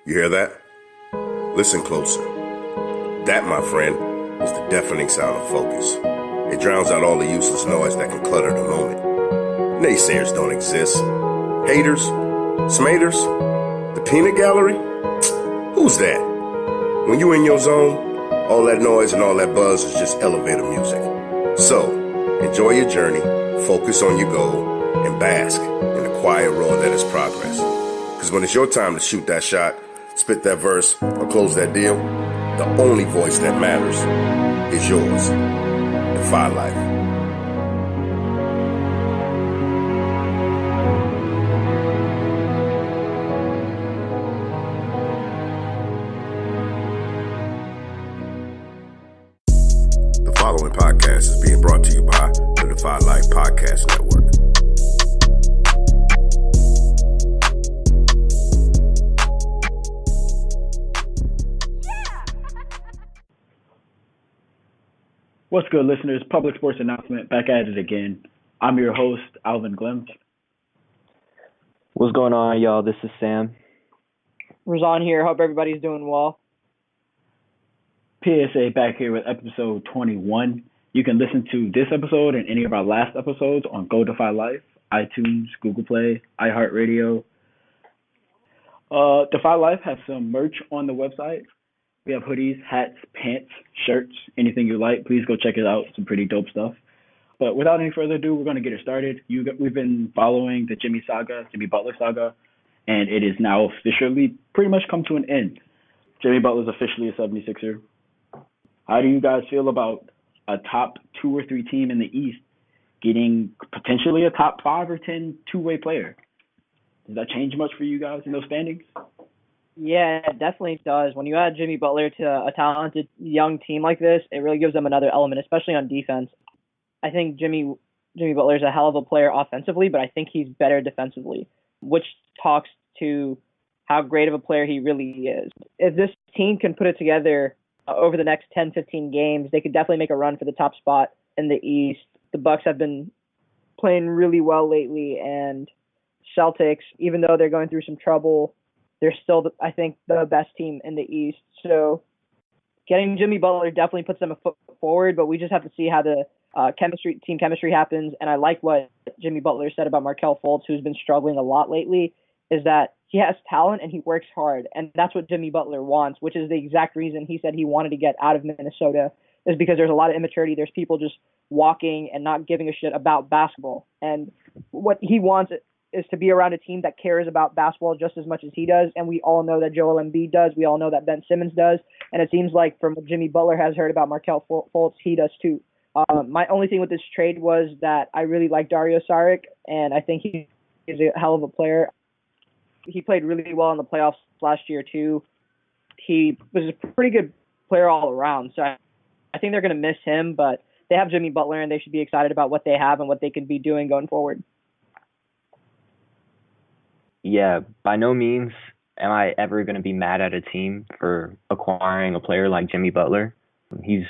You hear that? Listen closer. That, my friend, is the deafening sound of focus. It drowns out all the useless noise that can clutter the moment. Naysayers don't exist. Haters? Smaters? The peanut gallery? Who's that? When you in your zone, all that noise and all that buzz is just elevator music. So, enjoy your journey, focus on your goal, and bask in the quiet roar that is progress. Because when it's your time to shoot that shot, spit that verse, or close that deal, the only voice that matters is yours. Defy life. The following podcast is being brought to you by the Defy Life Podcast Network. What's good, listeners? Public sports announcement, back at it again. I'm your host, Alvin Glimt. What's going on, y'all? This is Sam. Razan here. Hope everybody's doing well. PSA back here with episode 21. You can listen to this episode and any of our last episodes on Go Defy Life, iTunes, Google Play, iHeartRadio. Defy Life has some merch on the website. We have hoodies, hats, pants, shirts, anything you like. Please go check it out. Some pretty dope stuff. But without any further ado, we're going to get it started. We've been following the Jimmy Butler saga, and it is now officially pretty much come to an end. Jimmy Butler is officially a 76er. How do you guys feel about a top 2 or 3 team in the East getting potentially a top 5 or 10 two-way player? Does that change much for you guys in those standings? Yeah, it definitely does. When you add Jimmy Butler to a talented young team like this, it really gives them another element, especially on defense. I think Jimmy Butler is a hell of a player offensively, but I think he's better defensively, which talks to how great of a player he really is. If this team can put it together over the next 10, 15 games, they could definitely make a run for the top spot in the East. The Bucks have been playing really well lately, and Celtics, even though they're going through some trouble, they're still, I think, the best team in the East. So getting Jimmy Butler definitely puts them a foot forward, but we just have to see how the team chemistry happens. And I like what Jimmy Butler said about Markelle Fultz, who's been struggling a lot lately, is that he has talent and he works hard. And that's what Jimmy Butler wants, which is the exact reason he said he wanted to get out of Minnesota, is because there's a lot of immaturity. There's people just walking and not giving a shit about basketball. And what he wants is to be around a team that cares about basketball just as much as he does. And we all know that Joel Embiid does. We all know that Ben Simmons does. And it seems like from what Jimmy Butler has heard about Markelle Fultz, he does too. My only thing with this trade was that I really like Dario Saric, and I think he is a hell of a player. He played really well in the playoffs last year too. He was a pretty good player all around. So I think they're going to miss him, but they have Jimmy Butler, and they should be excited about what they have and what they could be doing going forward. Yeah, by no means am I ever going to be mad at a team for acquiring a player like Jimmy Butler. He's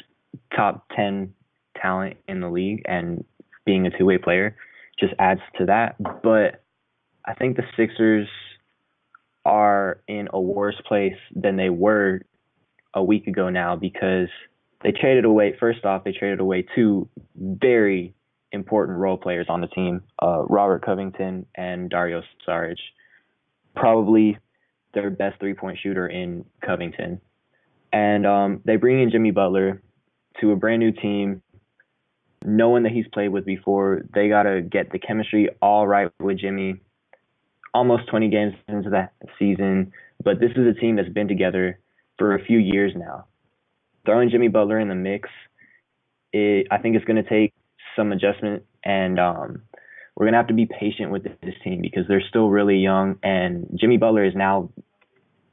top 10 talent in the league, and being a two-way player just adds to that. But I think the Sixers are in a worse place than they were a week ago now, because they traded away 2 very important role players on the team, Robert Covington and Dario Saric. Probably their best three-point shooter in Covington. And they bring in Jimmy Butler to a brand new team, knowing that he's played with before. They got to get the chemistry all right with Jimmy. Almost 20 games into that season, but this is a team that's been together for a few years now. Throwing Jimmy Butler in the mix, I think it's going to take some adjustment, and we're going to have to be patient with this team because they're still really young, and Jimmy Butler is now,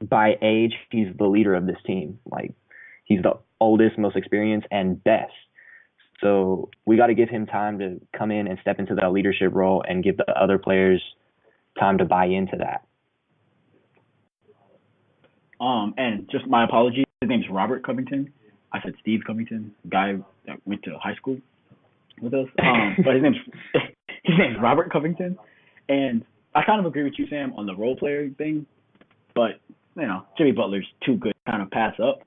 by age, he's the leader of this team. Like, he's the oldest, most experienced, and best. So we got to give him time to come in and step into that leadership role and give the other players time to buy into that. And just my apologies. His name's Robert Covington. I said Steve Covington, guy that went to high school with us. But his name's Robert Covington. And I kind of agree with you, Sam, on the role player thing. But Jimmy Butler's too good to kind of pass up.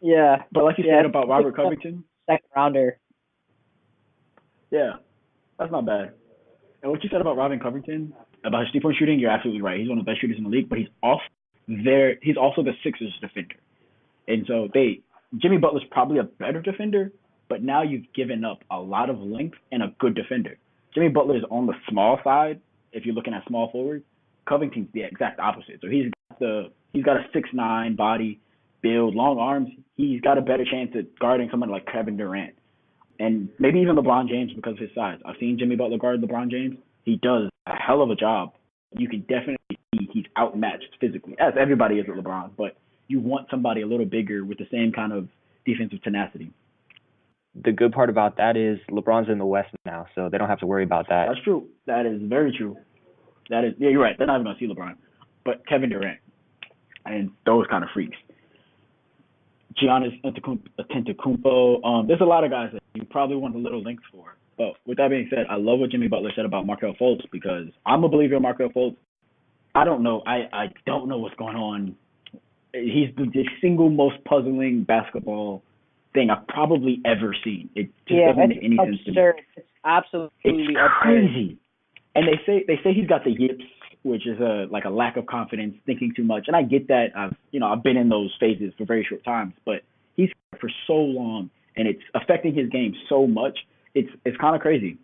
Yeah. But like you Yeah, said about Robert Covington, second rounder. yeah, that's not bad. And what you said about Robin Covington, about his three-point shooting, you're absolutely right. He's one of the best shooters in the league, but he's also there. He's also the Sixers defender, and so Jimmy Butler's probably a better defender, but now you've given up a lot of length and a good defender. Jimmy Butler is on the small side if you're looking at small forward. Covington's the exact opposite. So he's got a 6'9" body, build, long arms. He's got a better chance at guarding someone like Kevin Durant and maybe even LeBron James because of his size. I've seen Jimmy Butler guard LeBron James. He does a hell of a job. You can definitely see he's outmatched physically, as everybody is with LeBron, but you want somebody a little bigger with the same kind of defensive tenacity. The good part about that is LeBron's in the West now, so they don't have to worry about that. That's true. That is very true. Yeah, you're right. They're not even going to see LeBron. But Kevin Durant and those kind of freaks. Giannis Antetokounmpo. There's a lot of guys that you probably want a little links for. But with that being said, I love what Jimmy Butler said about Markelle Fultz because I'm a believer in Markelle Fultz. I don't know. I don't know what's going on. He's the single most puzzling basketball thing I've probably ever seen. It just doesn't make any sense to me. It's absolutely it's crazy. And they say he's got the yips, which is a lack of confidence, thinking too much. And I get that. I've been in those phases for very short times, but he's for so long and it's affecting his game so much. It's kind of crazy.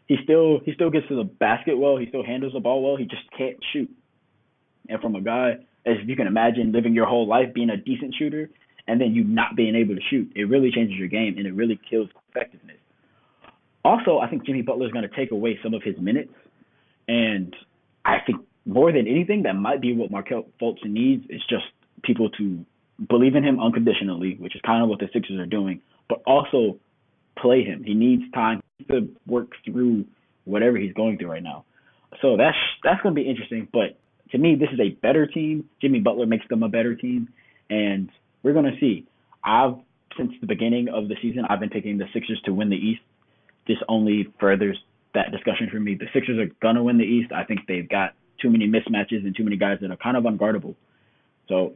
He still gets to the basket well. He still handles the ball well. He just can't shoot. And from a guy, as you can imagine, living your whole life being a decent shooter and then you not being able to shoot, it really changes your game and it really kills effectiveness. Also, I think Jimmy Butler is going to take away some of his minutes, and I think more than anything, that might be what Markelle Fultz needs is just people to believe in him unconditionally, which is kind of what the Sixers are doing, but also play him. He needs time to work through whatever he's going through right now. So that's going to be interesting, but to me, this is a better team. Jimmy Butler makes them a better team, and we're going to see. Since the beginning of the season, I've been picking the Sixers to win the East. This only furthers that discussion for me. The Sixers are going to win the East. I think they've got too many mismatches and too many guys that are kind of unguardable. So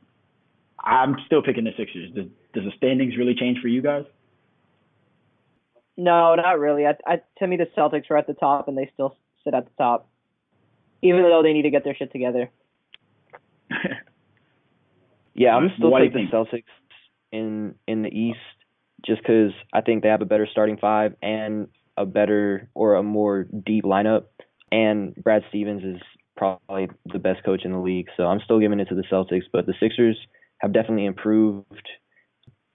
I'm still picking the Sixers. Does the standings really change for you guys? No, not really. To me, the Celtics are at the top, and they still sit at the top, even though they need to get their shit together. Yeah, I'm still taking the Celtics in the East just because I think they have a better starting five and a better or a more deep lineup, and Brad Stevens is probably the best coach in the league. So I'm still giving it to the Celtics, but the Sixers have definitely improved,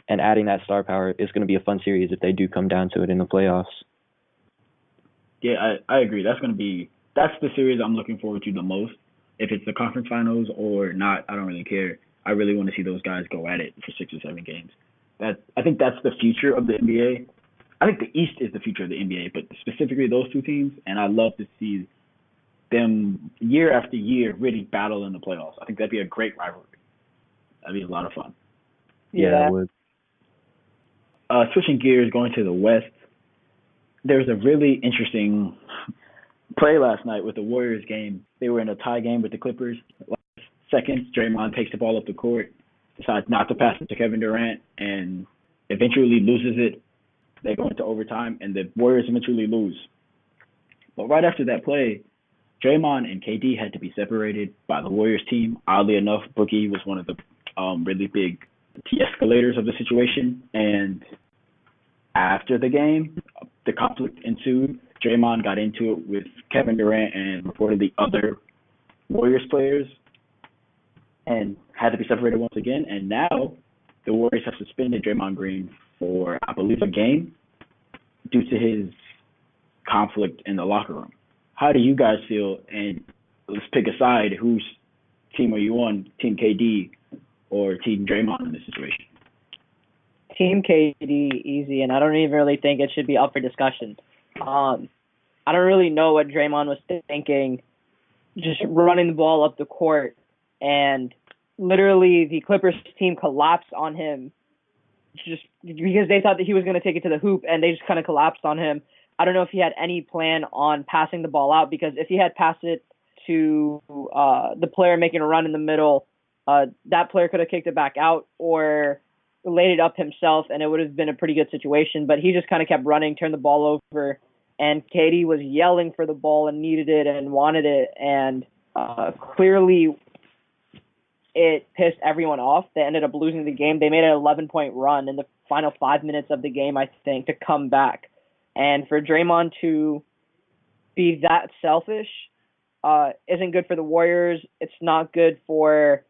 and adding that star power is going to be a fun series if they do come down to it in the playoffs. Yeah, I agree. That's the series I'm looking forward to the most. If it's the conference finals or not, I don't really care. I really want to see those guys go at it for 6 or 7 games. I think that's the future of the NBA. I think the East is the future of the NBA, but specifically those two teams, and I love to see them year after year really battle in the playoffs. I think that'd be a great rivalry. That'd be a lot of fun. Yeah, it would. Switching gears, going to the West, there was a really interesting play last night with the Warriors game. They were in a tie game with the Clippers. Last seconds, Draymond takes the ball up the court, decides not to pass it to Kevin Durant, and eventually loses it. They go into overtime, and the Warriors eventually lose. But right after that play, Draymond and KD had to be separated by the Warriors team. Oddly enough, Boogie was one of the really big de-escalators of the situation. And after the game, the conflict ensued. Draymond got into it with Kevin Durant and reportedly other Warriors players and had to be separated once again. And now the Warriors have suspended Draymond Green for, I believe, a game due to his conflict in the locker room. How do you guys feel? And let's pick a side. Whose team are you on? Team KD or Team Draymond in this situation? Team KD, easy, and I don't even really think it should be up for discussion. I don't really know what Draymond was thinking, just running the ball up the court, and literally the Clippers team collapsed on him just because they thought that he was going to take it to the hoop, and they just kind of collapsed on him. I don't know if he had any plan on passing the ball out, because if he had passed it to the player making a run in the middle, that player could have kicked it back out or laid it up himself, and it would have been a pretty good situation. But he just kind of kept running, turned the ball over, and KD was yelling for the ball and needed it and wanted it, and clearly it pissed everyone off. They ended up losing the game. They made an 11-point run in the final 5 minutes of the game, I think, to come back. And for Draymond to be that selfish isn't good for the Warriors. It's not good for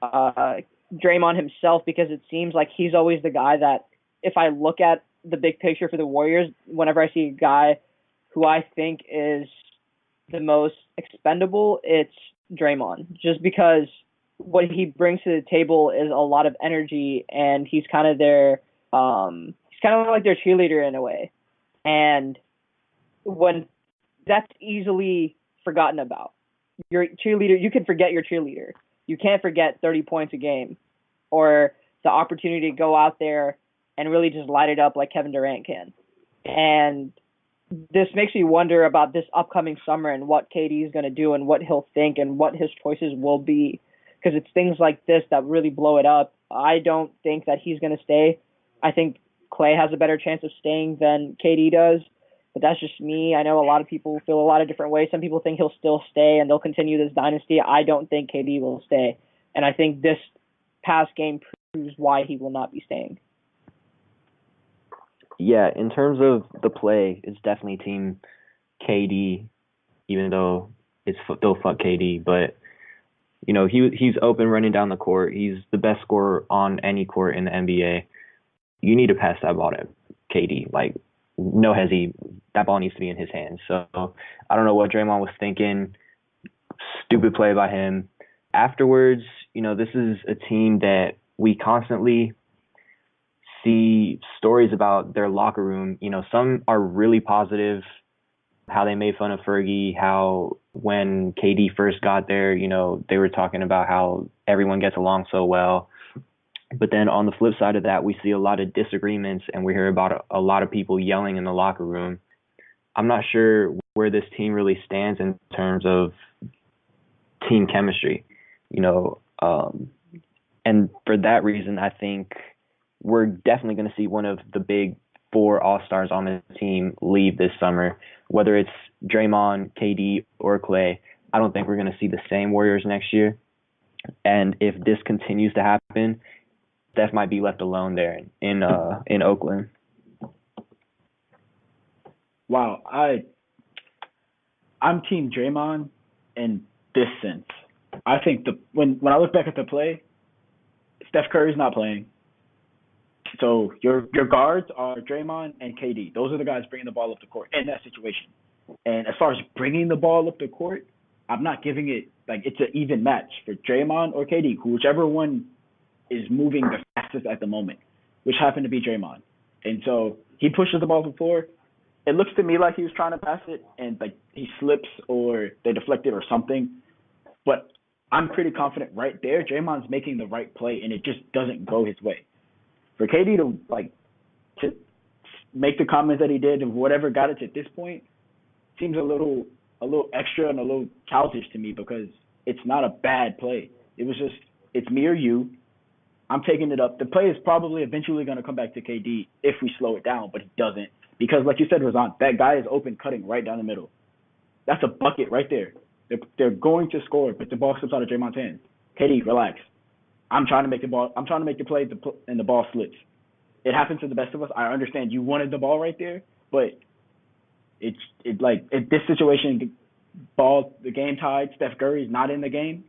Draymond himself, because it seems like he's always the guy that, if I look at the big picture for the Warriors, whenever I see a guy who I think is the most expendable, it's Draymond, just because what he brings to the table is a lot of energy, and he's kind of he's kind of like their cheerleader in a way. And when that's easily forgotten about, your cheerleader, you can forget your cheerleader. You can't forget 30 points a game or the opportunity to go out there and really just light it up like Kevin Durant can. And this makes me wonder about this upcoming summer and what KD is going to do and what he'll think and what his choices will be, because it's things like this that really blow it up. I don't think that he's going to stay. I think Klay has a better chance of staying than KD does, but that's just me. I know a lot of people feel a lot of different ways. Some people think he'll still stay and they'll continue this dynasty. I don't think KD will stay, and I think this past game proves why he will not be staying. Yeah, in terms of the play, it's definitely team KD, even though it's still fuck KD. But, you know, he's open running down the court. He's the best scorer on any court in the NBA. You need to pass that ball to KD. Like, no hezzy, that ball needs to be in his hands. So I don't know what Draymond was thinking. Stupid play by him. Afterwards, you know, this is a team that we constantly see stories about their locker room. You know, some are really positive, how they made fun of Fergie, how when KD first got there, you know, they were talking about how everyone gets along so well. But then on the flip side of that, we see a lot of disagreements, and we hear about a lot of people yelling in the locker room. I'm not sure where this team really stands in terms of team chemistry, you know, and for that reason, I think we're definitely going to see one of the big four all-stars on the team leave this summer, whether it's Draymond, KD, or Klay. I don't think we're going to see the same Warriors next year. And if this continues to happen, Steph might be left alone there in Oakland. Wow, I'm team Draymond in this sense. I think when I look back at the play, Steph Curry's not playing. So your guards are Draymond and KD. Those are the guys bringing the ball up the court in that situation. And as far as bringing the ball up the court, I'm not giving it like it's an even match for Draymond or KD, whichever one is moving the fastest at the moment, which happened to be Draymond. And so he pushes the ball to the floor. It looks to me like he was trying to pass it and like he slips or they deflect it or something. But I'm pretty confident right there, Draymond's making the right play and it just doesn't go his way. For KD to make the comments that he did and whatever got it to this point seems a little extra and a little childish to me, because it's not a bad play. It was just, it's me or you. I'm taking it up. The play is probably eventually going to come back to KD if we slow it down, but he doesn't, because like you said, Razan, that guy is open cutting right down the middle. That's a bucket right there. They're going to score, but the ball slips out of Draymond's hands. KD, relax. I'm trying to make the ball. I'm trying to make the play, and the ball slips. It happens to the best of us. I understand you wanted the ball right there, but in this situation, the game tied. Steph Curry's not in the game.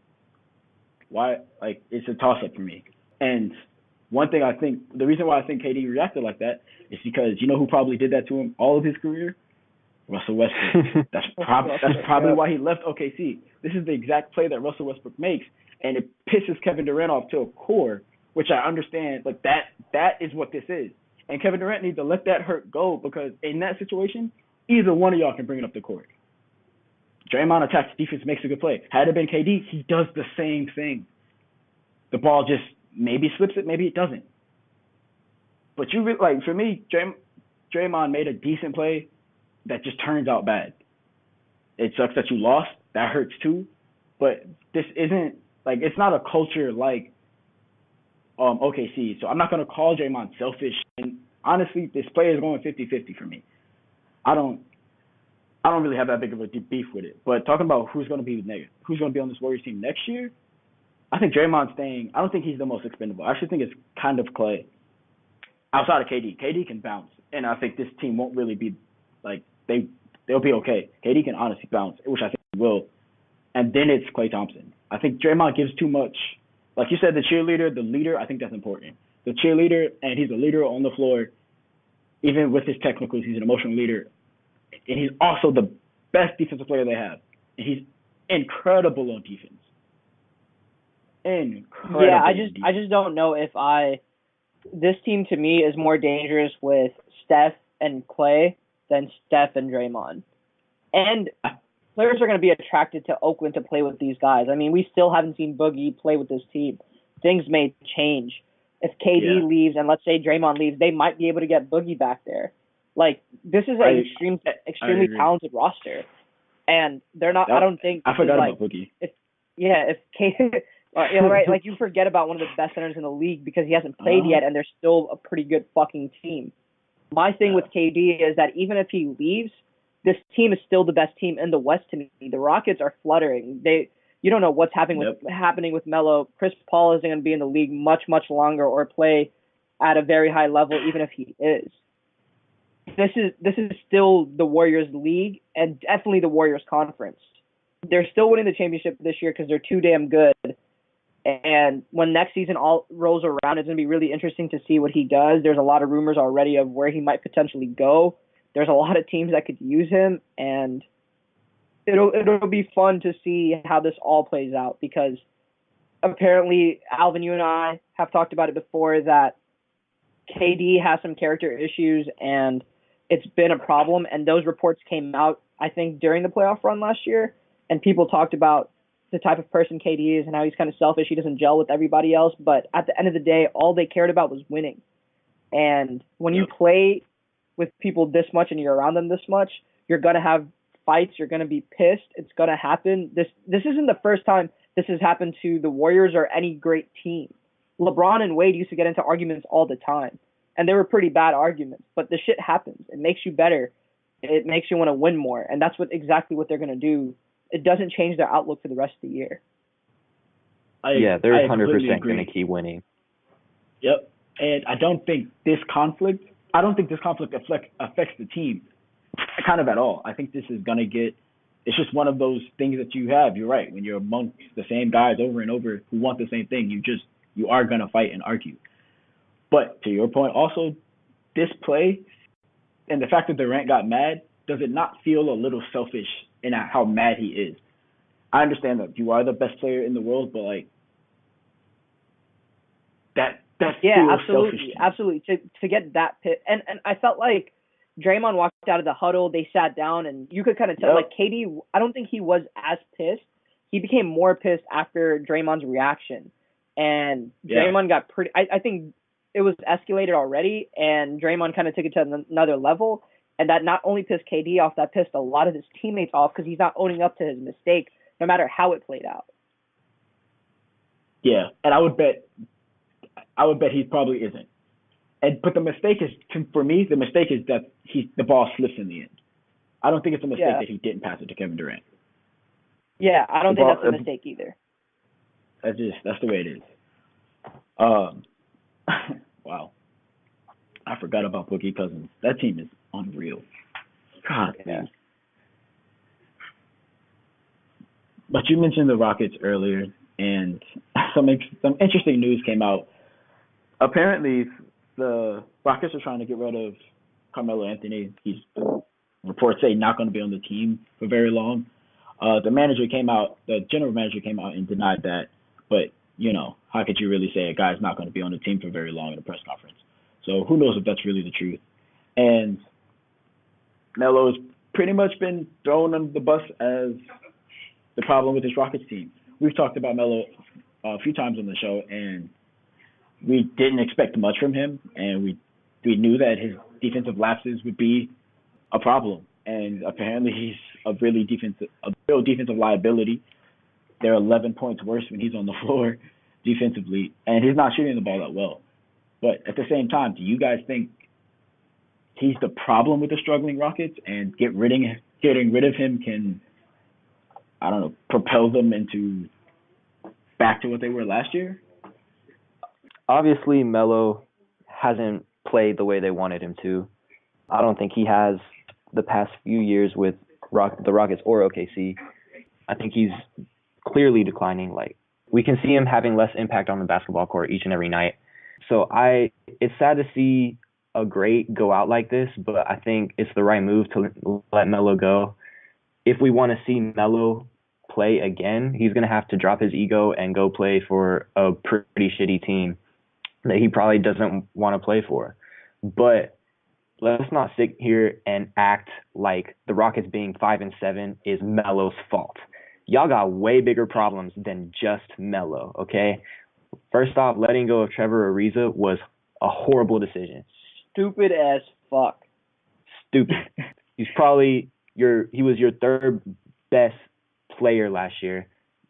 Why? Like, it's a toss up for me. And one thing the reason why I think KD reacted like that is because you know who probably did that to him all of his career? Russell Westbrook. That's probably why he left OKC. This is the exact play that Russell Westbrook makes, and it pisses Kevin Durant off to a core, which I understand. Like that is what this is, and Kevin Durant needs to let that hurt go, because in that situation, either one of y'all can bring it up the court. Draymond attacks defense, makes a good play. Had it been KD, he does the same thing. The ball just maybe slips it, maybe it doesn't. But for me, Draymond made a decent play that just turns out bad. It sucks that you lost. That hurts too. But this isn't Like it's not a culture like OKC. So I'm not gonna call Draymond selfish. And honestly, this player is going 50-50 for me. I don't I don't really have that big of a beef with it. But talking about who's gonna be on this Warriors team next year, I think Draymond's staying. I don't think he's the most expendable. I actually think it's kind of Clay. Outside of KD, KD can bounce, and I think this team won't really be like they'll be okay. KD can honestly bounce, which I think he will. And then it's Klay Thompson. I think Draymond gives too much. Like you said, the cheerleader, the leader, I think that's important. The cheerleader, and he's a leader on the floor. Even with his technicals, he's an emotional leader. And he's also the best defensive player they have. And he's incredible on defense. Incredible. Yeah, I just don't know if this team to me is more dangerous with Steph and Klay than Steph and Draymond. And players are going to be attracted to Oakland to play with these guys. I mean, we still haven't seen Boogie play with this team. Things may change. If KD leaves and let's say Draymond leaves, they might be able to get Boogie back there. Like, this is an extremely talented roster. And they're not, I don't think. I forgot about Boogie. If KD, right, like you forget about one of the best centers in the league because he hasn't played yet and they're still a pretty good fucking team. My thing with KD is that even if he leaves, this team is still the best team in the West to me. The Rockets are fluttering. You don't know what's happening with Melo. Chris Paul isn't going to be in the league much longer or play at a very high level, even if he is. This is still the Warriors league and definitely the Warriors conference. They're still winning the championship this year because they're too damn good. And when next season all rolls around, it's going to be really interesting to see what he does. There's a lot of rumors already of where he might potentially go. There's a lot of teams that could use him, and it'll be fun to see how this all plays out because apparently, Alvin, you and I have talked about it before that KD has some character issues, and it's been a problem. And those reports came out, I think, during the playoff run last year, and people talked about the type of person KD is and how he's kind of selfish. He doesn't gel with everybody else. But at the end of the day, all they cared about was winning. And when you play with people this much and you're around them this much, you're going to have fights. You're going to be pissed. It's going to happen. This isn't the first time this has happened to the Warriors or any great team. LeBron and Wade used to get into arguments all the time. And they were pretty bad arguments. But the shit happens. It makes you better. It makes you want to win more. And that's exactly what they're going to do. It doesn't change their outlook for the rest of the year. They're 100% going to keep winning. Yep. And I don't think this conflict affects the team kind of at all. I think this is going to it's just one of those things that you have. You're right. When you're amongst the same guys over and over who want the same thing, you are going to fight and argue. But to your point, also, this play and the fact that Durant got mad, does it not feel a little selfish in how mad he is? I understand that you are the best player in the world, but like that's absolutely. To get that pit, and I felt like Draymond walked out of the huddle. They sat down, and you could kind of tell. Like KD, I don't think he was as pissed. He became more pissed after Draymond's reaction, and Draymond got pretty. I think it was escalated already, and Draymond kind of took it to another level. And that not only pissed KD off, that pissed a lot of his teammates off because he's not owning up to his mistake, no matter how it played out. Yeah, and I would bet he probably isn't. But the mistake is, for me, that the ball slips in the end. I don't think it's a mistake that he didn't pass it to Kevin Durant. Yeah, I don't think that's a mistake either. That's the way it is. Wow. I forgot about Boogie Cousins. That team is unreal. God, man. But you mentioned the Rockets earlier, and some interesting news came out. Apparently, the Rockets are trying to get rid of Carmelo Anthony. Reports say not going to be on the team for very long. The general manager came out and denied that. But, how could you really say a guy's not going to be on the team for very long in a press conference? So who knows if that's really the truth. And Melo's pretty much been thrown under the bus as the problem with this Rockets team. We've talked about Melo a few times on the show, and we didn't expect much from him, and we knew that his defensive lapses would be a problem. And apparently he's a real defensive liability. they're 11 points worse when he's on the floor defensively, and he's not shooting the ball that well. But at the same time, do you guys think he's the problem with the struggling Rockets, and getting rid of him can, I don't know, propel them into back to what they were last year? Obviously, Melo hasn't played the way they wanted him to. I don't think he has the past few years with the Rockets or OKC. I think he's clearly declining. Like, we can see him having less impact on the basketball court each and every night. So it's sad to see a great go out like this, but I think it's the right move to let Melo go. If we want to see Melo play again, he's going to have to drop his ego and go play for a pretty shitty team that he probably doesn't want to play for. But let's not sit here and act like the Rockets being 5-7 is Melo's fault. Y'all got way bigger problems than just Melo, okay? First off, letting go of Trevor Ariza was a horrible decision. Stupid as fuck. Stupid. He was your third best player last year,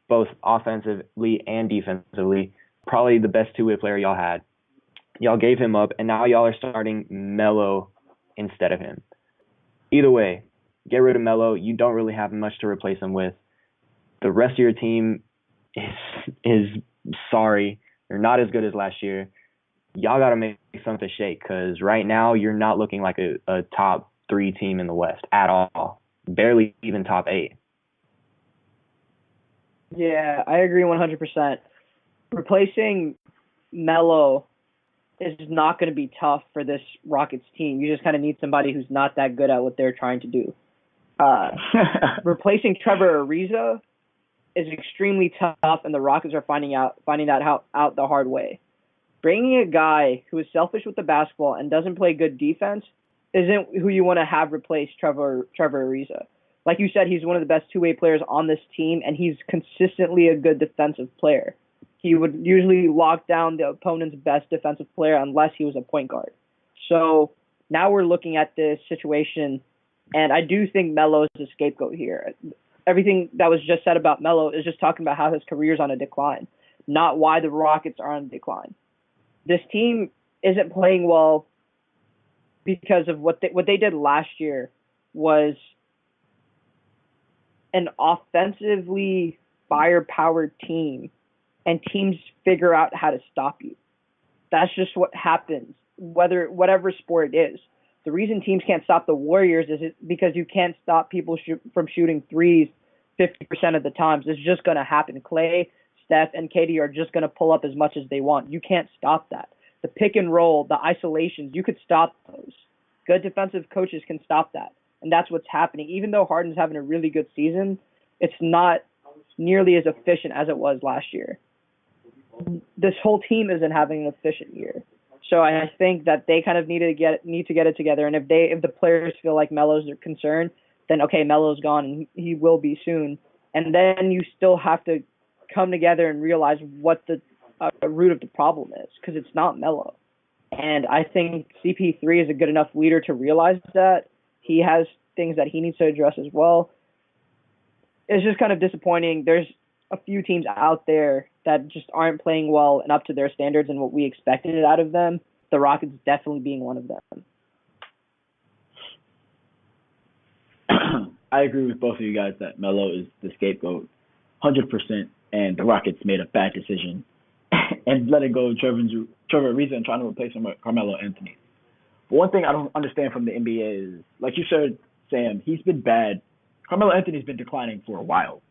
both offensively and defensively. Probably the best two-way player y'all had. Y'all gave him up, and now y'all are starting Melo instead of him. Either way, get rid of Melo. You don't really have much to replace him with. The rest of your team is sorry. They're not as good as last year. Y'all got to make something shake, because right now you're not looking like a top 3 team in the West at all. Barely even top 8. Yeah, I agree 100%. Replacing Melo is not going to be tough for this Rockets team. You just kind of need somebody who's not that good at what they're trying to do. Replacing Trevor Ariza is extremely tough, and the Rockets are finding that out the hard way. Bringing a guy who is selfish with the basketball and doesn't play good defense isn't who you want to have replace Trevor Ariza. Like you said, he's one of the best two-way players on this team, and he's consistently a good defensive player. He would usually lock down the opponent's best defensive player unless he was a point guard. So now we're looking at this situation, and I do think Melo is a scapegoat here. Everything that was just said about Melo is just talking about how his career is on a decline, not why the Rockets are on a decline. This team isn't playing well because of what they did last year was an offensively firepower team, and teams figure out how to stop you. That's just what happens, whatever sport it is. The reason teams can't stop the Warriors is because you can't stop people from shooting threes 50% of the times. It's just going to happen. Clay, Steph, and KD are just going to pull up as much as they want. You can't stop that. The pick and roll, the isolations, you could stop those. Good defensive coaches can stop that. And that's what's happening. Even though Harden's having a really good season, it's not nearly as efficient as it was last year. This whole team isn't having an efficient year. So I think that they kind of need to get it together. And if the players feel like Melo's their concern, then okay, Melo's gone, and he will be soon. And then you still have to come together and realize what the root of the problem is, because it's not Melo. And I think CP3 is a good enough leader to realize that. He has things that he needs to address as well. It's just kind of disappointing. There's a few teams out there that just aren't playing well and up to their standards and what we expected out of them. The Rockets definitely being one of them. I agree with both of you guys that Melo is the scapegoat 100%, and the Rockets made a bad decision and letting go of Trevor Ariza and trying to replace him with Carmelo Anthony. But one thing I don't understand from the NBA is, like you said, Sam, he's been bad. Carmelo Anthony's been declining for a while,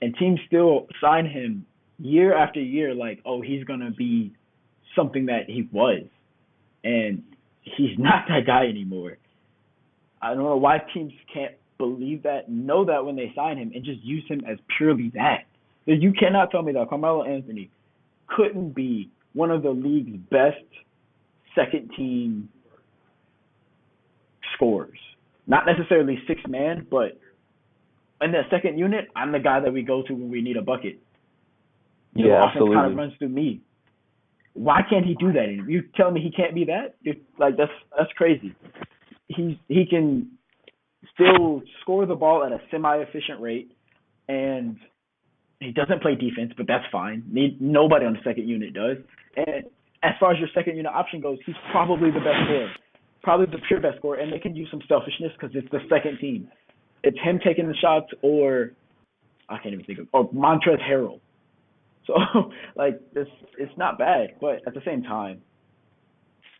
and teams still sign him year after year like, oh, he's going to be something that he was, and he's not that guy anymore. I don't know why teams can't believe that, know that when they sign him, and just use him as purely that. You cannot tell me that Carmelo Anthony couldn't be one of the league's best second-team scorers. Not necessarily six-man, but in that second unit, I'm the guy that we go to when we need a bucket. Yeah, offense absolutely. kind of runs through me. Why can't he do that? You telling me he can't be that? That's crazy. He can still score the ball at a semi-efficient rate and He doesn't play defense, but that's fine. Nobody on the second unit does. And as far as your second unit option goes, he's probably the best scorer, probably the pure best scorer. And they can use some selfishness because it's the second team. It's him taking the shots, or I can't even think of, or Montrezl Harrell. So like this, it's not bad, but at the same time,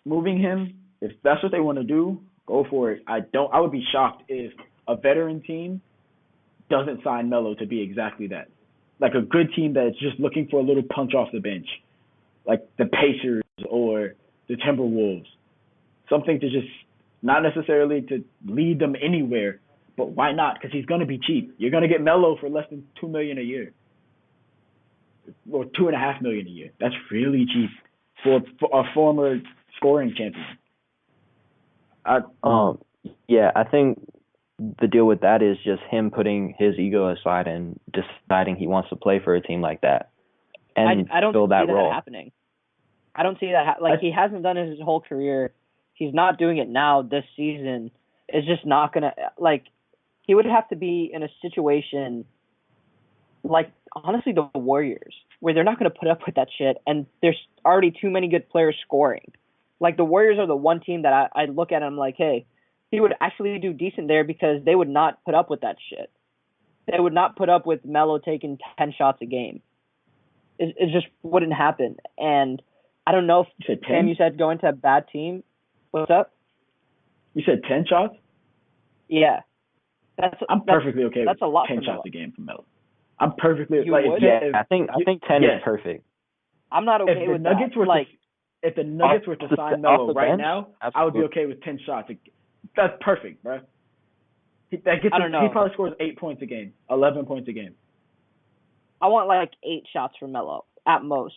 moving him, if that's what they want to do, go for it. I would be shocked if a veteran team doesn't sign Melo to be exactly that. Like a good team that's just looking for a little punch off the bench, like the Pacers or the Timberwolves. Something to just not necessarily to lead them anywhere, but why not? Because he's going to be cheap. You're going to get Melo for less than $2 million a year, or $2.5 million a year. That's really cheap for a former scoring champion. Yeah, I think the deal with that is just him putting his ego aside and deciding he wants to play for a team like that and I don't fill that see role. that happening. I don't see that he hasn't done it his whole career. He's not doing it now this season. It's just not gonna he would have to be in a situation like honestly the Warriors where they're not gonna put up with that shit and there's already too many good players scoring. Like the Warriors are the one team that I look at and I'm like, hey, he would actually do decent there because they would not put up with that shit. They would not put up with Melo taking 10 shots a game. It just wouldn't happen. And I don't know if Sam, you said going to a bad team. What's up? You said 10 shots? Yeah. I'm perfectly okay with a lot 10 shots a game from Melo. I'm perfectly I think 10 is perfect. I'm not okay with that. If the Nuggets were to sign Melo right now, absolutely. I would be okay with 10 shots. That's perfect, bro. He probably scores 8 points a game, 11 points a game. I want 8 shots from Melo at most.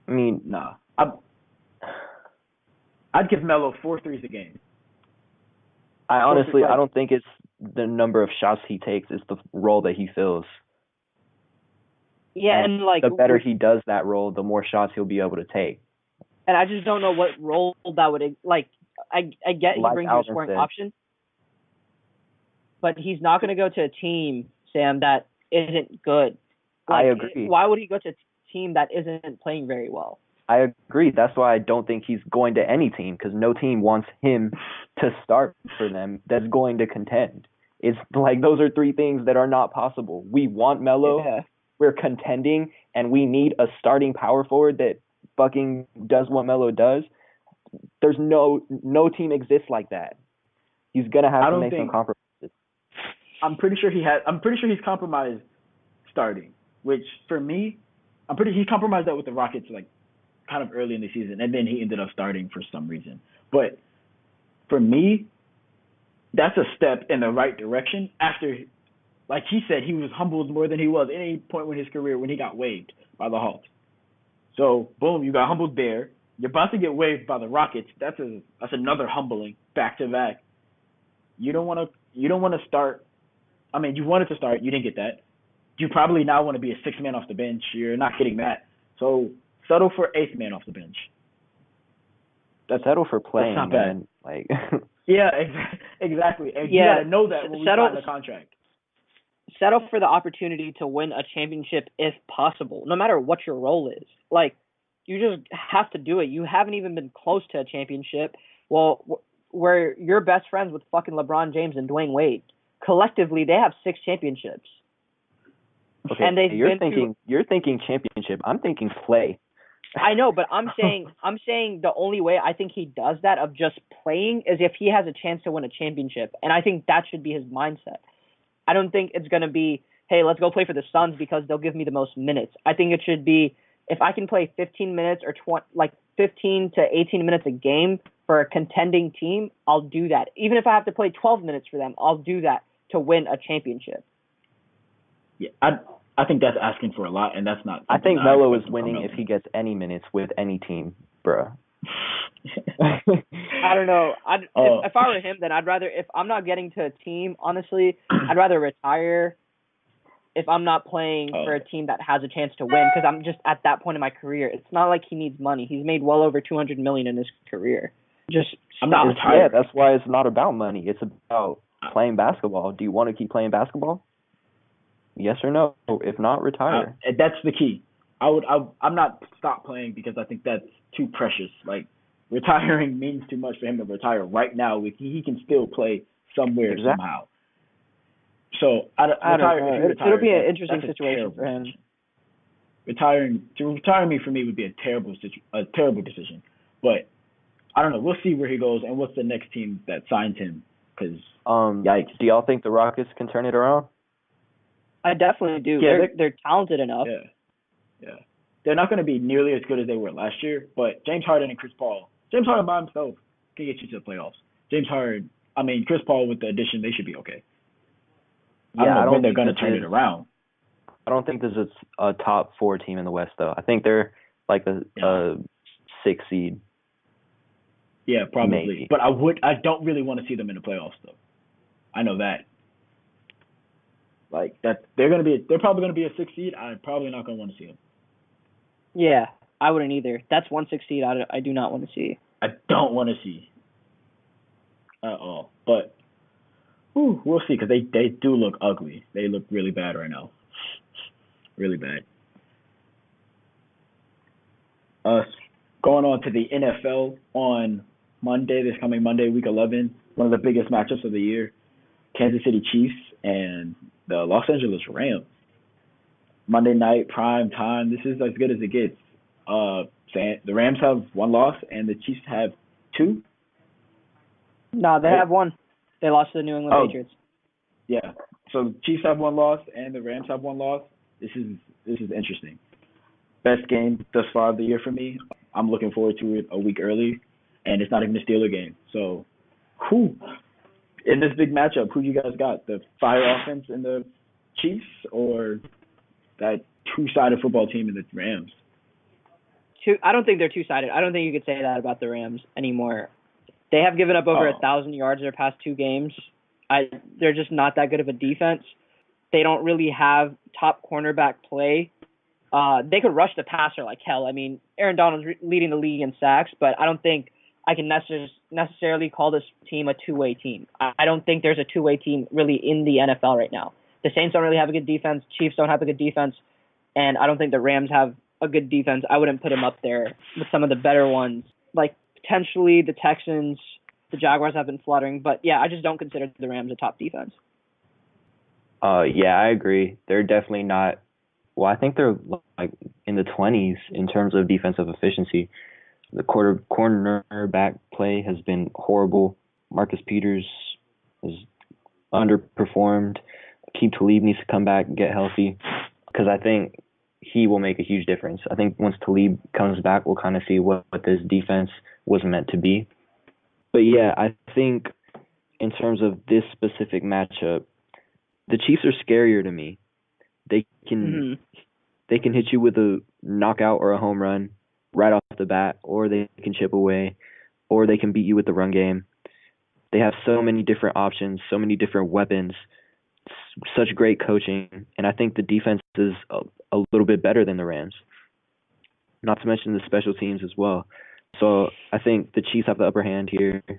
I mean, nah. I'd give Melo 4 threes a game. I honestly, I don't think it's the number of shots he takes; it's the role that he fills. Yeah, and the better he does that role, the more shots he'll be able to take. And I just don't know what role that would I get he brings you a scoring option, but he's not going to go to a team, Sam, that isn't good. I agree. Why would he go to a team that isn't playing very well? I agree. That's why I don't think he's going to any team because no team wants him to start for them that's going to contend. It's like those are 3 things that are not possible. We want Melo. Yeah. We're contending, and we need a starting power forward that fucking does what Melo does. There's no team exists like that. He's gonna have to make some compromises. I'm pretty sure he's compromised starting, which for me, he compromised that with the Rockets kind of early in the season, and then he ended up starting for some reason. But for me, that's a step in the right direction after, like he said, he was humbled more than he was at any point in his career when he got waived by the Hawks. So boom, you got humbled there. You're about to get waived by the Rockets. That's another humbling back to back. You don't want to start. I mean, you wanted to start. You didn't get that. You probably now want to be a 6th man off the bench. You're not getting that. So settle for 8th man off the bench. Settle for playing, that's not man. Bad. Yeah, exactly. And you gotta know that when we sign the contract. Settle for the opportunity to win a championship if possible, no matter what your role is. You just have to do it. You haven't even been close to a championship. Well, where you're best friends with fucking LeBron James and Dwayne Wade. Collectively, they have 6 championships. Okay, and you're thinking championship. I'm thinking play. I know, but I'm saying the only way I think he does that of just playing is if he has a chance to win a championship, and I think that should be his mindset. I don't think it's going to be, hey, let's go play for the Suns because they'll give me the most minutes. I think it should be, if I can play 15 minutes or 15 to 18 minutes a game for a contending team, I'll do that. Even if I have to play 12 minutes for them, I'll do that to win a championship. Yeah, I think that's asking for a lot, and that's not. I think Melo is winning if he gets any minutes with any team, bro. I don't know. If I were him, then I'd rather, if I'm not getting to a team, honestly, I'd rather retire if I'm not playing for a team that has a chance to win, because I'm just at that point in my career. It's not like he needs money. He's made well over $200 million in his career. I'm not retired. Yeah, that's why it's not about money. It's about playing basketball. Do you want to keep playing basketball? Yes or no? If not, retire. That's the key. I'm not stop playing because I think that's too precious. Like retiring means too much for him to retire right now. He can still play somewhere somehow. So I don't know. It'll be an interesting situation for him. Retiring me for me would be a terrible decision. But I don't know. We'll see where he goes and what's the next team that signs him. Because yikes. Do y'all think the Rockets can turn it around? I definitely do. Yeah, they're talented enough. Yeah. They're not going to be nearly as good as they were last year, but James Harden and Chris Paul. James Harden by himself can get you to the playoffs. Chris Paul with the addition, they should be okay. I don't know when they're going to turn it around. I don't think this is a top 4 team in the West, though. I think they're like a 6 seed. Yeah, probably. Maybe. But I don't really want to see them in the playoffs, though. I know that. Like that, they're probably going to be a 6 seed. I'm probably not going to want to see them. Yeah, I wouldn't either. That's 1 6 seed I do not want to see. I don't want to see at all. But we'll see because they do look ugly. They look really bad right now. Really bad. Going on to the NFL on Monday, this coming Monday, Week 11, one of the biggest matchups of the year. Kansas City Chiefs and the Los Angeles Rams. Monday night, prime time. This is as good as it gets. The Rams have 1 loss and the Chiefs have 2. No, they have 1. They lost to the New England Patriots. Yeah. So the Chiefs have 1 loss and the Rams have 1 loss. This is interesting. Best game thus far of the year for me. I'm looking forward to it a week early, and it's not even a Steeler game. So, in this big matchup, who you guys got? The fire offense in the Chiefs or that two-sided football team in the Rams? I don't think they're two-sided. I don't think you could say that about the Rams anymore. They have given up over 1,000 yards their past 2 games. They're just not that good of a defense. They don't really have top cornerback play. They could rush the passer like hell. I mean, Aaron Donald's leading the league in sacks, but I don't think I can necessarily call this team a two-way team. I don't think there's a two-way team really in the NFL right now. The Saints don't really have a good defense. Chiefs don't have a good defense. And I don't think the Rams have a good defense. I wouldn't put them up there with some of the better ones. Like, potentially the Texans, the Jaguars have been fluttering. But, yeah, I just don't consider the Rams a top defense. Yeah, I agree. They're definitely not. Well, I think they're like in the 20s in terms of defensive efficiency. The cornerback play has been horrible. Marcus Peters has underperformed. Keith Talib needs to come back and get healthy because I think he will make a huge difference. I think once Talib comes back, we'll kind of see what this defense was meant to be. But, yeah, I think in terms of this specific matchup, the Chiefs are scarier to me. They can hit you with a knockout or a home run right off the bat, or they can chip away, or they can beat you with the run game. They have so many different options, so many different weapons, such great coaching, and I think the defense is a little bit better than the Rams, not to mention the special teams as well. So I think the Chiefs have the upper hand here. Do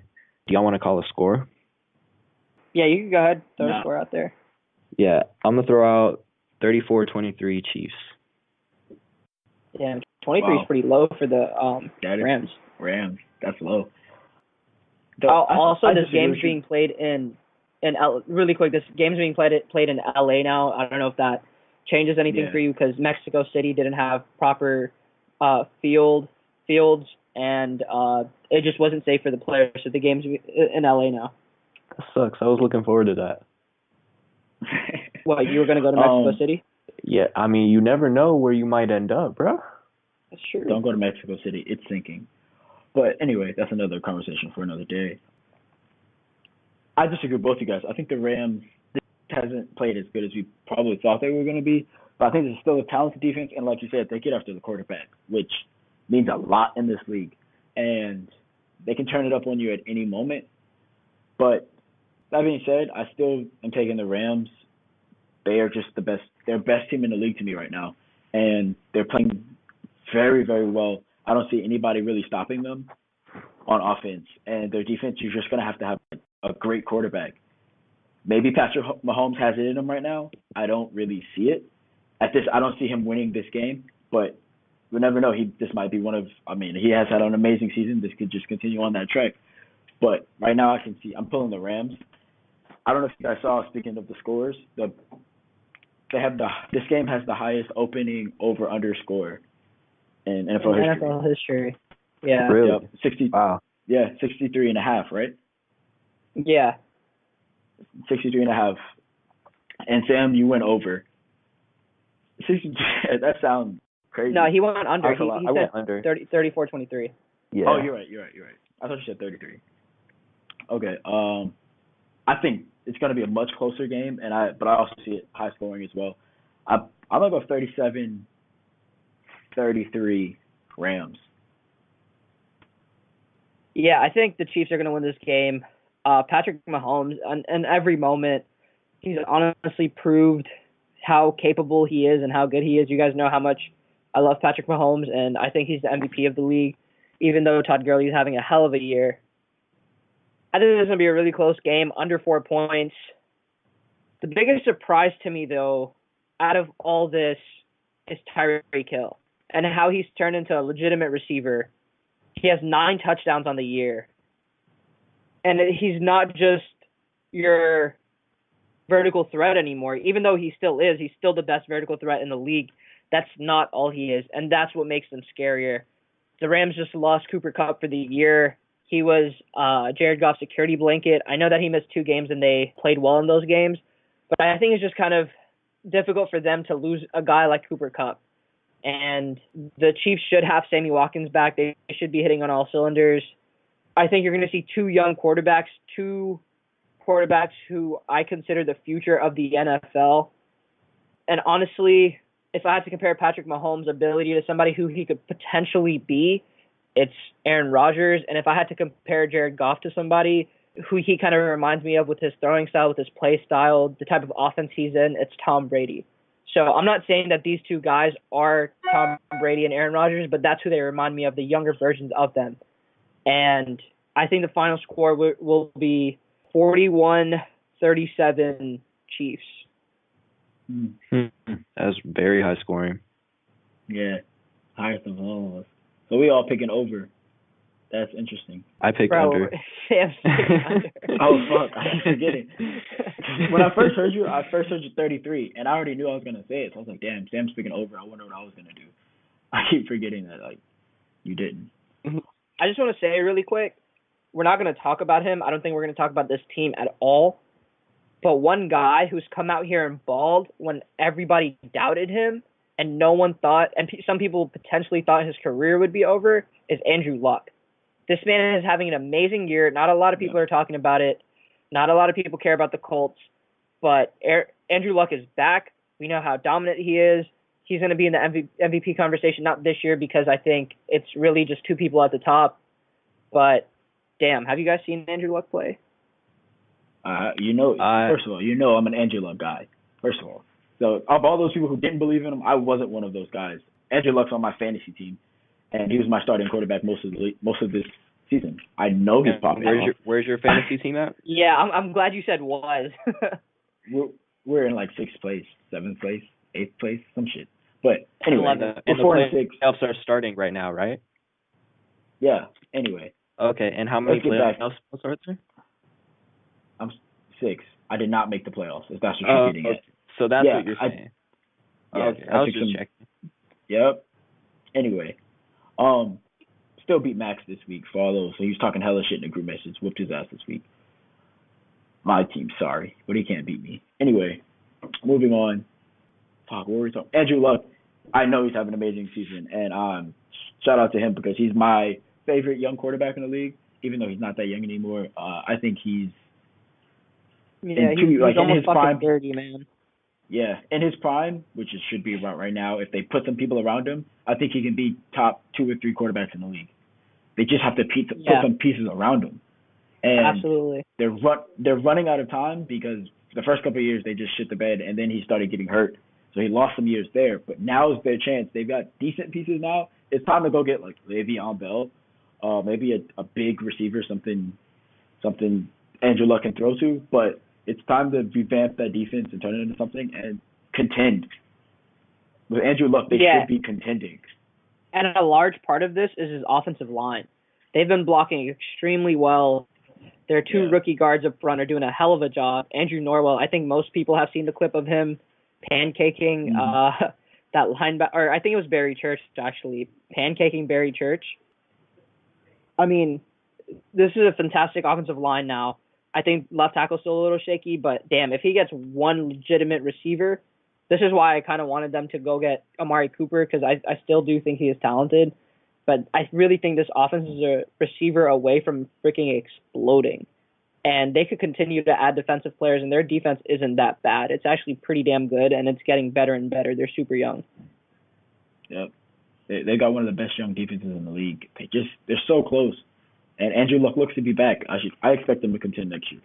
y'all want to call a score? Yeah, you can go ahead. Throw a score out there. Yeah, I'm going to throw out 34-23 Chiefs. Yeah, 23 is pretty low for the Rams. Rams, that's low. This game's being played in really quick. This game's being played in LA now. I don't know if that changes anything for you because Mexico City didn't have proper fields, and it just wasn't safe for the players. So the game's in LA now. That sucks. I was looking forward to that. What, you were going to go to Mexico City? Yeah, I mean, you never know where you might end up, bro. That's true. Don't go to Mexico City. It's sinking. But anyway, that's another conversation for another day. I disagree with both you guys. I think the Rams hasn't played as good as we probably thought they were going to be. But I think there's still a talented defense. And like you said, they get after the quarterback, which means a lot in this league. And they can turn it up on you at any moment. But that being said, I still am taking the Rams. They are just the best. They're best team in the league to me right now. And they're playing very, very well. I don't see anybody really stopping them on offense. And their defense, you're just going to have a great quarterback. Maybe Patrick Mahomes has it in him right now. I don't really see it. I don't see him winning this game, but we never know. This might be one of. I mean, he has had an amazing season. This could just continue on that track. But right now, I'm pulling the Rams. I don't know if you guys saw. Speaking of the scores, this game has the highest opening over under score in NFL history. NFL history. Yeah. Really? Yep. 60. Wow. Yeah, 63.5, right? Yeah. 63.5. And Sam, you went over. That sounds crazy. No, he went under. He I said went under. 34-23. Yeah. Oh, you're right. I thought you said 33. Okay. I think it's going to be a much closer game, but I also see it high scoring as well. I'm going to go 37-33 Rams. Yeah, I think the Chiefs are going to win this game. Patrick Mahomes, in every moment, he's honestly proved how capable he is and how good he is. You guys know how much I love Patrick Mahomes, and I think he's the MVP of the league, even though Todd Gurley is having a hell of a year. I think this is going to be a really close game, under 4 points. The biggest surprise to me, though, out of all this is Tyreek Hill and how he's turned into a legitimate receiver. He has 9 touchdowns on the year. And he's not just your vertical threat anymore. Even though he still is, he's still the best vertical threat in the league. That's not all he is, and that's what makes them scarier. The Rams just lost Cooper Kupp for the year. He was Jared Goff's security blanket. I know that he missed 2 games and they played well in those games, but I think it's just kind of difficult for them to lose a guy like Cooper Kupp. And the Chiefs should have Sammy Watkins back. They should be hitting on all cylinders. I think you're going to see 2 young quarterbacks, 2 quarterbacks who I consider the future of the NFL. And honestly, if I had to compare Patrick Mahomes' ability to somebody who he could potentially be, it's Aaron Rodgers. And if I had to compare Jared Goff to somebody who he kind of reminds me of with his throwing style, with his play style, the type of offense he's in, it's Tom Brady. So I'm not saying that these 2 guys are Tom Brady and Aaron Rodgers, but that's who they remind me of, the younger versions of them. And I think the final score will be 41-37 Chiefs. That's very high scoring. Yeah, higher than all of us. So we all picking over. That's interesting. I picked under. Sam's picking under. Oh, fuck. I keep forgetting. When I first heard you 33, and I already knew I was going to say it. So I was like, damn, Sam's picking over. I wonder what I was going to do. I keep forgetting that, you didn't. I just want to say really quick, we're not going to talk about him. I don't think we're going to talk about this team at all. But one guy who's come out here and balled when everybody doubted him and no one thought, and some people potentially thought his career would be over, is Andrew Luck. This man is having an amazing year. Not a lot of people are talking about it. Not a lot of people care about the Colts. But Andrew Luck is back. We know how dominant he is. He's going to be in the MVP conversation, not this year, because I think it's really just 2 people at the top. But, damn, have you guys seen Andrew Luck play? First of all, I'm an Andrew Luck guy, first of all. So of all those people who didn't believe in him, I wasn't one of those guys. Andrew Luck's on my fantasy team, and he was my starting quarterback most of this season. I know he's popping. Where's your fantasy team at? Yeah, I'm glad you said was. we're in 6th place, 7th place, 8th place, some shit. But anyway, and the playoffs are starting right now, right? Yeah. Anyway. Okay, and how many playoffs are there? I'm 6. I did not make the playoffs. If that's what you're getting at. So that's what you're saying. Okay, I was just checking. Yep. Anyway, still beat Max this week for all those. So he was talking hella shit in the group message. Whooped his ass this week. My team, sorry, but he can't beat me. Anyway, moving on. Fuck, what were we talking? Andrew Luck. I know he's having an amazing season, and shout out to him because he's my favorite young quarterback in the league. Even though he's not that young anymore, I think he's he's in almost his prime. 30, man. Yeah, in his prime, which it should be about right now, if they put some people around him, I think he can be top 2 or 3 quarterbacks in the league. They just have to put some pieces around him. And absolutely. They're running out of time because the first couple of years they just shit the bed, and then he started getting hurt. So he lost some years there. But now is their chance. They've got decent pieces now. It's time to go get Le'Veon Bell, maybe a big receiver, something Andrew Luck can throw to. But It's time to revamp that defense and turn it into something and contend. With Andrew Luck, they should be contending. And a large part of this is his offensive line. They've been blocking extremely well. Their two rookie guards up front are doing a hell of a job. Andrew Norwell, I think most people have seen the clip of him pancaking that linebacker, or I think it was Barry Church, actually, pancaking Barry Church. I mean, this is a fantastic offensive line now. I think left tackle's still a little shaky, but damn, if he gets one legitimate receiver, this is why I kind of wanted them to go get Amari Cooper, because I still do think he is talented. But I really think this offense is a receiver away from freaking exploding. And they could continue to add defensive players, and their defense isn't that bad. It's actually pretty damn good, and it's getting better and better. They're super young. Yep. They got one of the best young defenses in the league. They're so close. And Andrew Luck looks to be back. I expect them to contend next year.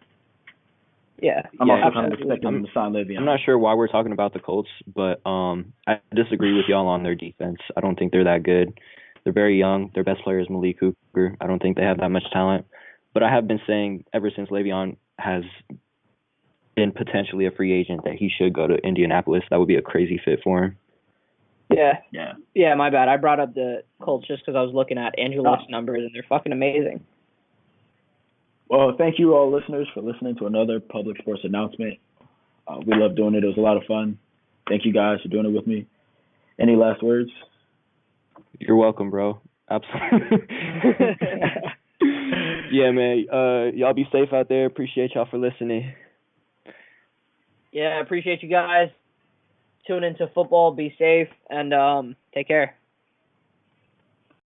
Yeah. I'm also kind of expecting them to sign Le'Veon. I'm not sure why we're talking about the Colts, but I disagree with y'all on their defense. I don't think they're that good. They're very young. Their best player is Malik Cooper. I don't think they have that much talent. But I have been saying ever since Le'Veon has been potentially a free agent that he should go to Indianapolis. That would be a crazy fit for him. Yeah, my bad. I brought up the Colts just because I was looking at Andrew Luck's numbers, and they're fucking amazing. Well, thank you all listeners for listening to another public sports announcement. We love doing it. It was a lot of fun. Thank you guys for doing it with me. Any last words? You're welcome, bro. Absolutely. Yeah, man. Y'all be safe out there. Appreciate y'all for listening. Yeah, appreciate you guys. Tune into football. Be safe and take care.